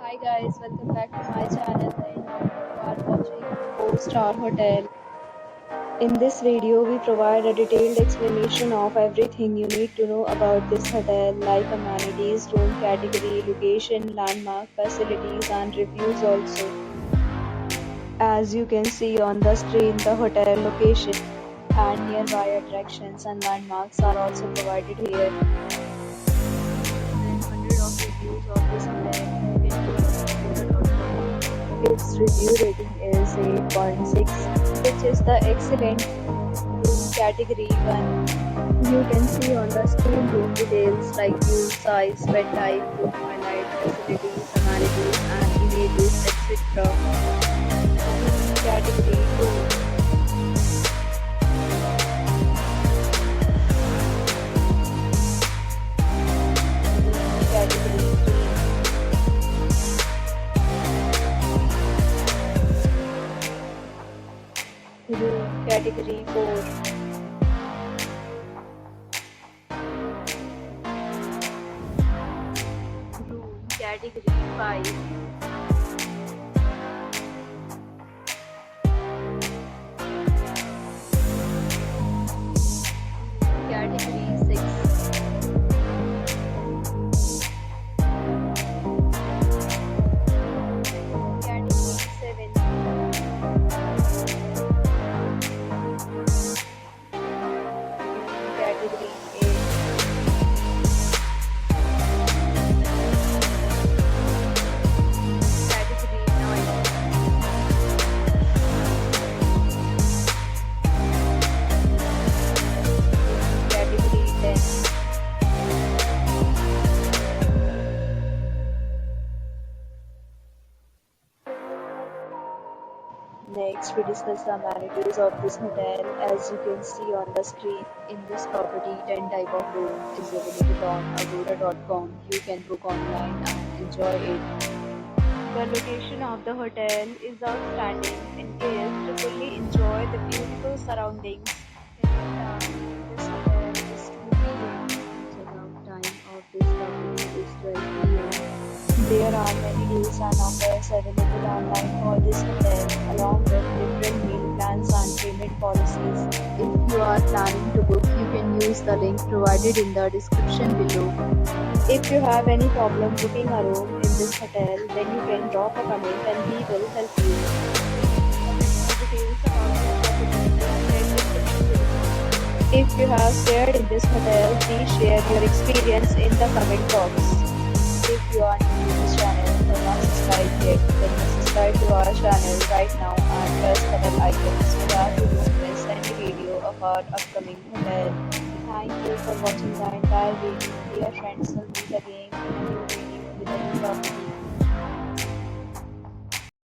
Hi guys, welcome back to my channel and you are watching 4-star hotel. In this video, we provide a detailed explanation of everything you need to know about this hotel, like amenities, room category, location, landmark, facilities and reviews also. As you can see on the screen, the hotel location and nearby attractions and landmarks are also provided here. And hundred of reviews of this hotel. You can its review rating is 8.6, which is the excellent room category 1. You can see on the screen room details like view, size, bed type, room highlight, facilities, amenities, and images, etc. Room category 2. Category 3. Room category 4. Room category 5. Category 6. Category 7. Category 8. Category 9. Category 10. Next, we discuss the amenities of this hotel. As you can see on the screen, in this property, 10 type of room is available on agoda.com. You can book online and enjoy it. The location of the hotel is outstanding and guests fully enjoy the beautiful surroundings. This hotel is 2 p.m. Check-out time of this property is 12 p.m. There are many deals and offers available online for this hotel, along with different meal plans and payment policies. If you are planning to book, you can use the link provided in the description below. If you have any problem booking a room in this hotel, then you can drop a comment and we will help you. Details about this property in the description below. If you have stayed in this hotel, please share your experience in the comment box. If you are new to this channel or not subscribed yet, then subscribe to our channel right now and press the bell icon so that you don't miss any video of our upcoming hotel. Thank you for watching the entire video. Dear friends, we'll meet again in a new video with a new topic.